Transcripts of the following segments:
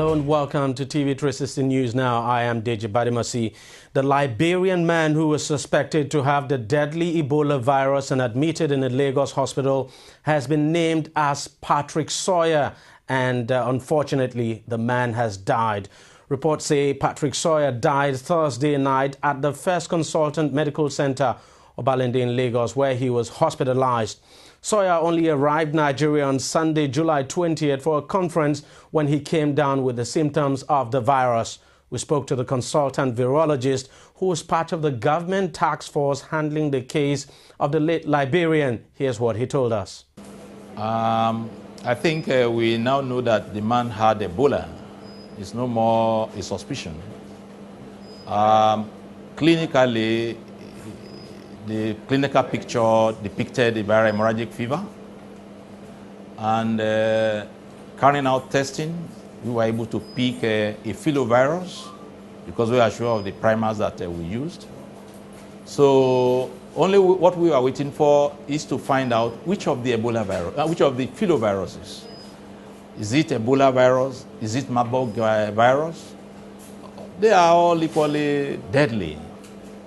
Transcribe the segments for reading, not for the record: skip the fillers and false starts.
Hello and welcome to TV360 News Now. I am Deji Badimasi. The Liberian man who was suspected to have the deadly Ebola virus and admitted in a Lagos hospital has been named as Patrick Sawyer, and unfortunately the man has died. Reports say Patrick Sawyer died Thursday night at the First Consultant Medical Center, Obalende in Lagos, where he was hospitalized. Sawyer only arrived Nigeria on Sunday, July 20th for a conference when he came down with the symptoms of the virus. We spoke to the consultant virologist who was part of the government task force handling the case of the late Liberian. Here's what he told us. I think we now know that the man had Ebola. It's no more a suspicion. Clinically, the clinical picture depicted a viral hemorrhagic fever, and carrying out testing, we were able to pick a filovirus because we are sure of the primers that we used. So only what we are waiting for is to find out which of the Ebola virus, which of the filoviruses. Is it Ebola virus? Is it Marburg virus? They are all equally deadly.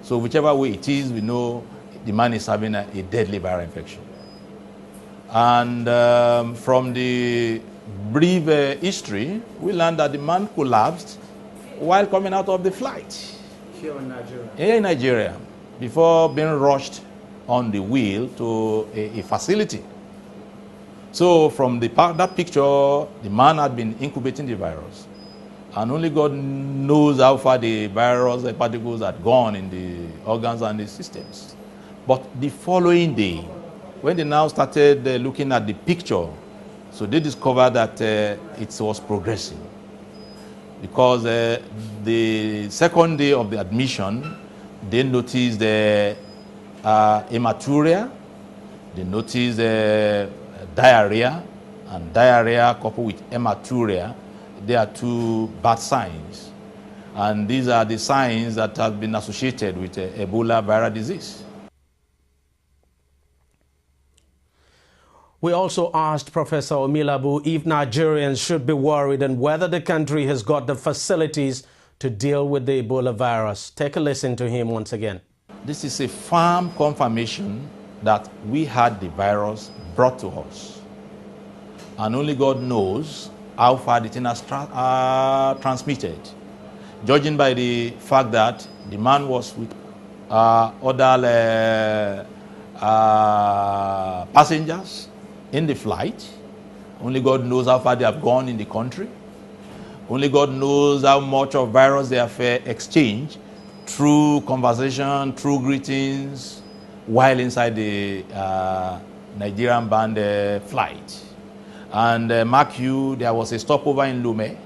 So whichever way it is, we know the man is having a deadly viral infection. And from the brief history, we learned that the man collapsed while coming out of the flight. Here in Nigeria? Here in Nigeria, before being rushed on the wheel to a facility. So from that picture, the man had been incubating the virus. And only God knows how far the virus particles had gone in the organs and the systems. But the following day, when they now started looking at the picture, so they discovered that it was progressing. Because the second day of the admission, they noticed hematuria, they noticed diarrhea, and diarrhea coupled with hematuria. They are two bad signs, and these are the signs that have been associated with Ebola viral disease. We also asked Professor Omilabu if Nigerians should be worried and whether the country has got the facilities to deal with the Ebola virus. Take a listen to him once again. This is a firm confirmation that we had the virus brought to us, and only God knows how far the thing has transmitted, judging by the fact that the man was with other passengers in the flight. Only God knows how far they have gone in the country. Only God knows how much of virus they have exchanged through conversation, through greetings, while inside the Nigerian-bound flight. And mark you, there was a stopover in Lome.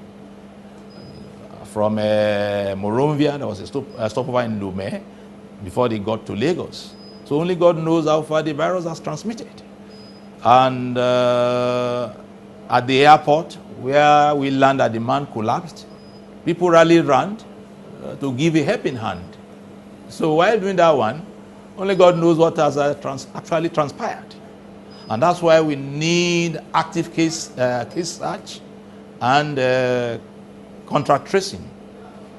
From Monrovia, there was a stopover in Lome before they got to Lagos. So only God knows how far the virus has transmitted. And at the airport, where we learned that the man collapsed, people rallied around to give a helping hand. So while doing that one, only God knows what has actually transpired. And that's why we need active case search and contact tracing.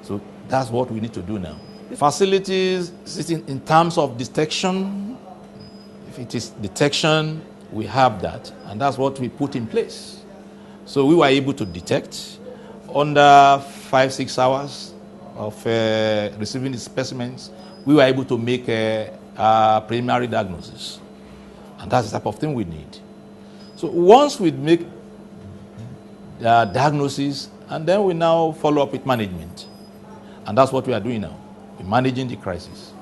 So that's what we need to do now. Facilities sitting in terms of detection. If it is detection, we have that, and that's what we put in place. So we were able to detect under 5-6 hours of receiving the specimens. We were able to make a preliminary diagnosis. And that's the type of thing we need. So once we make the diagnosis, and then we now follow up with management. And that's what we are doing now. We're managing the crisis.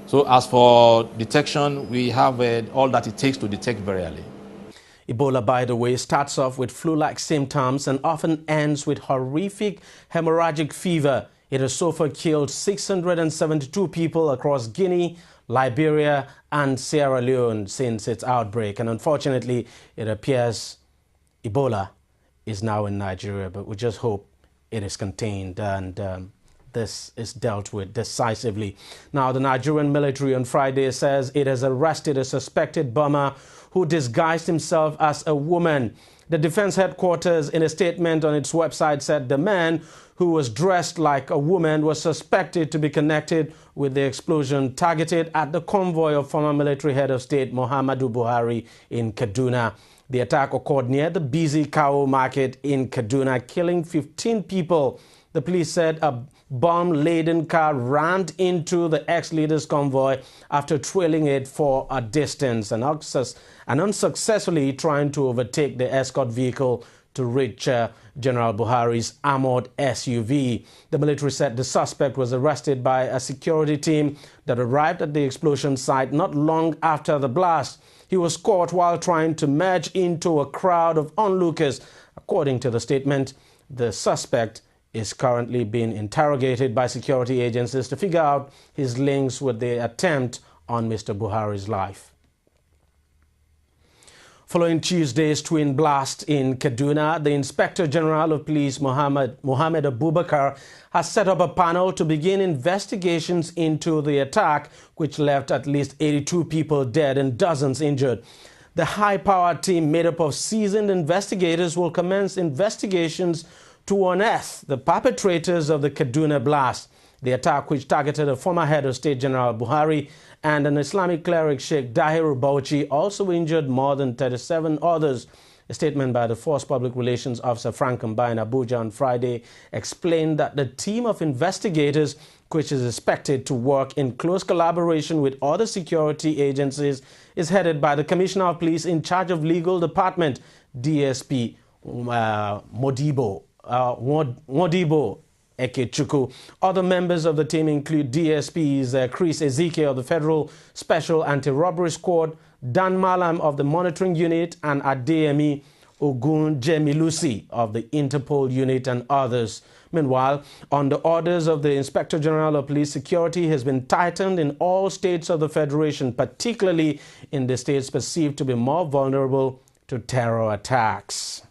So as for detection, we have all that it takes to detect very early. Ebola, by the way, starts off with flu-like symptoms and often ends with horrific hemorrhagic fever. It has so far killed 672 people across Guinea, Liberia and Sierra Leone since its outbreak. And unfortunately, it appears Ebola is now in Nigeria, but we just hope it is contained and this is dealt with decisively. Now, the Nigerian military on Friday says it has arrested a suspected bomber who disguised himself as a woman. The defense headquarters, in a statement on its website, said the man, who was dressed like a woman, was suspected to be connected with the explosion targeted at the convoy of former military head of state Muhammadu Buhari in Kaduna. The attack occurred near the busy cow market in Kaduna, killing 15 people. The police said a bomb-laden car rammed into the ex-leader's convoy after trailing it for a distance and unsuccessfully trying to overtake the escort vehicle to reach General Buhari's armored SUV. The military said the suspect was arrested by a security team that arrived at the explosion site not long after the blast. He was caught while trying to merge into a crowd of onlookers. According to the statement, the suspect is currently being interrogated by security agencies to figure out his links with the attempt on Mr. Buhari's life. Following Tuesday's twin blast in Kaduna, the Inspector General of Police, Mohammed Abubakar, has set up a panel to begin investigations into the attack, which left at least 82 people dead and dozens injured. The high-powered team, made up of seasoned investigators, will commence investigations to unearth the perpetrators of the Kaduna blast. The attack, which targeted a former head of state, General Buhari, and an Islamic cleric, Sheikh Dahiru Bauchi, also injured more than 37 others. A statement by the Force Public Relations Officer Frank Mba in Abuja on Friday explained that the team of investigators, which is expected to work in close collaboration with other security agencies, is headed by the Commissioner of Police in charge of Legal Department, DSP Modibo Ekechukwu. Other members of the team include DSPs Chris Ezike of the Federal Special Anti-Robbery Squad, Dan Malam of the Monitoring Unit, and Adeyemi Ogunjemilusi of the Interpol Unit, and others. Meanwhile, on the orders of the Inspector General of Police, security has been tightened in all states of the Federation, particularly in the states perceived to be more vulnerable to terror attacks.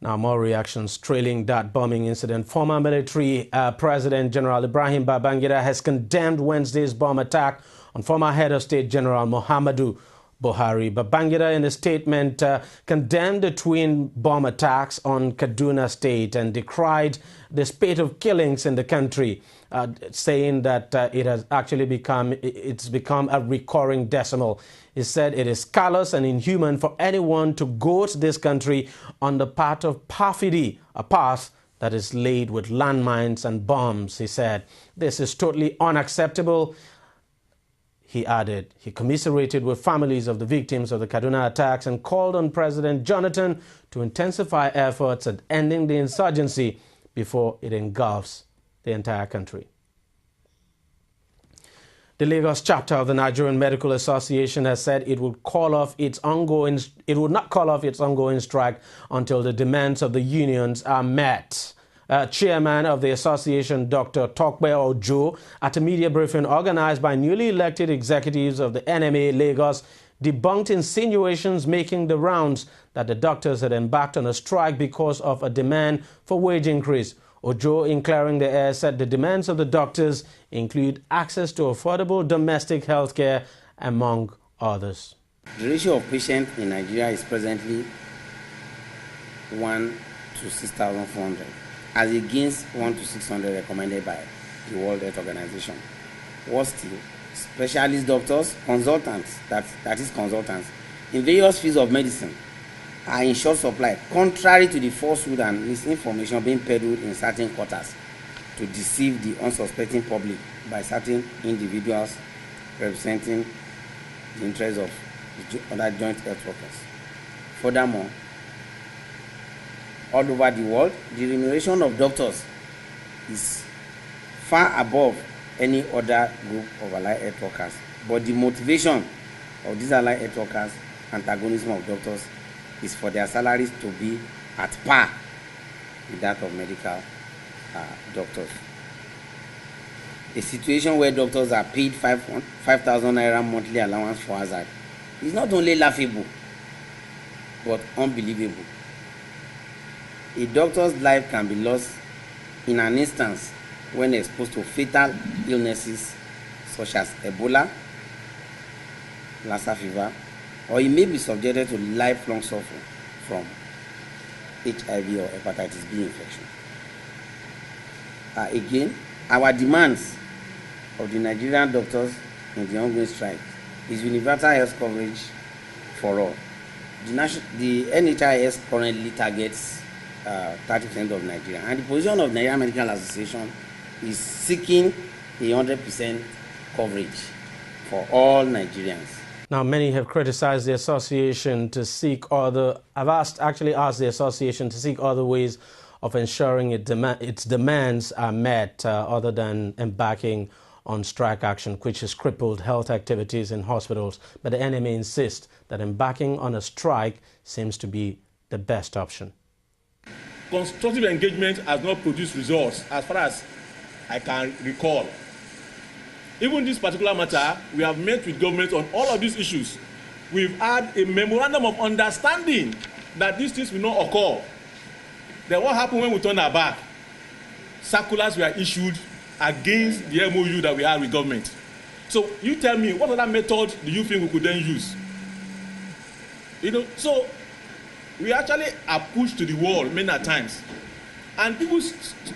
Now, more reactions trailing that bombing incident. Former military President General Ibrahim Babangida has condemned Wednesday's bomb attack on former head of state General Muhammadu Buhari. Babangida, in a statement, condemned the twin bomb attacks on Kaduna State and decried the spate of killings in the country, saying that it has actually become a recurring decimal. He said it is callous and inhuman for anyone to goad this country on the path of perfidy, a path that is laid with landmines and bombs. He said, this is totally unacceptable. He added, he commiserated with families of the victims of the Kaduna attacks and called on President Jonathan to intensify efforts at ending the insurgency before it engulfs the entire country. The Lagos chapter of the Nigerian Medical Association has said it would not call off its ongoing strike until the demands of the unions are met. Chairman of the association, Dr. Tokwe Ojo, at a media briefing organized by newly elected executives of the NMA Lagos, debunked insinuations making the rounds that the doctors had embarked on a strike because of a demand for wage increase. Ojo, in clearing the air, said the demands of the doctors include access to affordable domestic health care, among others. The ratio of patients in Nigeria is presently 1 to 6,400, as against 1 to 600 recommended by the World Health Organization. Worse still, specialist doctors, consultants, that is consultants, in various fields of medicine are in short supply, contrary to the falsehood and misinformation being peddled in certain quarters to deceive the unsuspecting public by certain individuals representing the interests of the other joint health workers. Furthermore, all over the world, the remuneration of doctors is far above any other group of allied health workers. But the motivation of these allied health workers, antagonism of doctors, is for their salaries to be at par with that of medical doctors. A situation where doctors are paid 5,000 naira monthly allowance for hazard is not only laughable, but unbelievable. A doctor's life can be lost in an instance when exposed to fatal illnesses such as Ebola, Lassa fever, or he may be subjected to lifelong suffering from HIV or hepatitis B infection. Again, our demands of the Nigerian doctors in the ongoing strike is universal health coverage for all. The NHIS currently targets 30% of Nigeria, and the position of Nigerian Medical Association is seeking 100% coverage for all Nigerians. Now, many have criticized the association to seek other. I've actually asked the association to seek other ways of ensuring its demands are met, other than embarking on strike action, which has crippled health activities in hospitals. But the NMA insists that embarking on a strike seems to be the best option. Constructive engagement has not produced results as far as I can recall. Even this particular matter, we have met with government on all of these issues. We've had a memorandum of understanding that these things will not occur. Then what happened when we turned our back? Circulars were issued against the MOU that we had with government. So you tell me, what other method do you think we could then use? So we actually are pushed to the wall many times. And people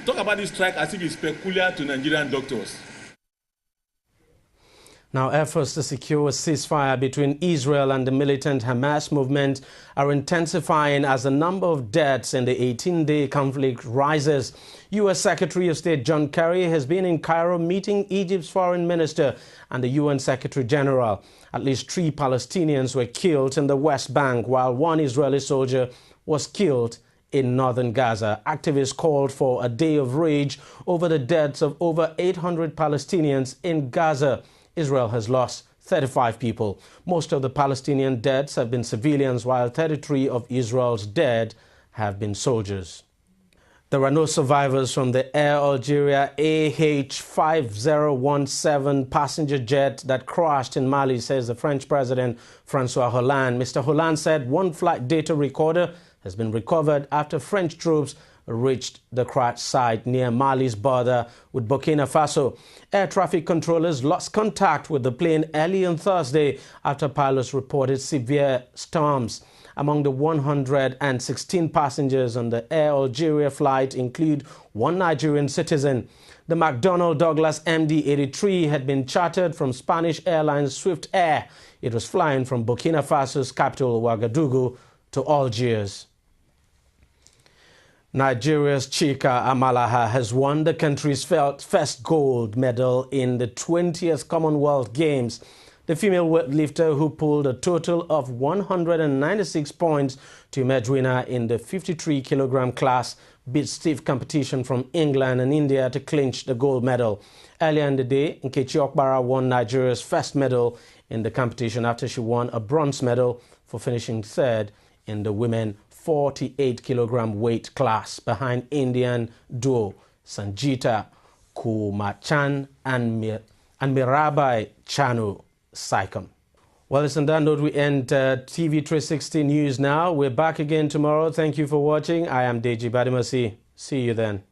talk about this strike as if it's peculiar to Nigerian doctors. Now, efforts to secure a ceasefire between Israel and the militant Hamas movement are intensifying as the number of deaths in the 18-day conflict rises. U.S. Secretary of State John Kerry has been in Cairo meeting Egypt's foreign minister and the UN Secretary General. At least 3 Palestinians were killed in the West Bank, while 1 Israeli soldier was killed in northern Gaza. Activists called for a day of rage over the deaths of over 800 Palestinians in Gaza. Israel has lost 35 people. Most of the Palestinian deaths have been civilians, while 33 of Israel's dead have been soldiers. There are no survivors from the Air Algeria AH5017 passenger jet that crashed in Mali, says the French President François Hollande. Mr. Hollande said 1 flight data recorder has been recovered after French troops reached the crash site near Mali's border with Burkina Faso. Air traffic controllers lost contact with the plane early on Thursday after pilots reported severe storms. Among the 116 passengers on the Air Algeria flight include 1 Nigerian citizen. The McDonnell Douglas MD-83 had been chartered from Spanish airline Swift Air. It was flying from Burkina Faso's capital, Ouagadougou, to Algiers. Nigeria's Chika Amalaha has won the country's first gold medal in the 20th Commonwealth Games. The female weightlifter, who pulled a total of 196 points to emerge winner in the 53-kilogram class, beat stiff competition from England and India to clinch the gold medal. Earlier in the day, Nkechi Okpara won Nigeria's first medal in the competition after she won a bronze medal for finishing third in the women 48-kilogram weight class behind Indian duo Sanjita Kumachan and Mirabai Chanu Saikom. Well, it's on that note we end TV360 News Now. We're back again tomorrow. Thank you for watching. I am Deji Badimasi. See you then.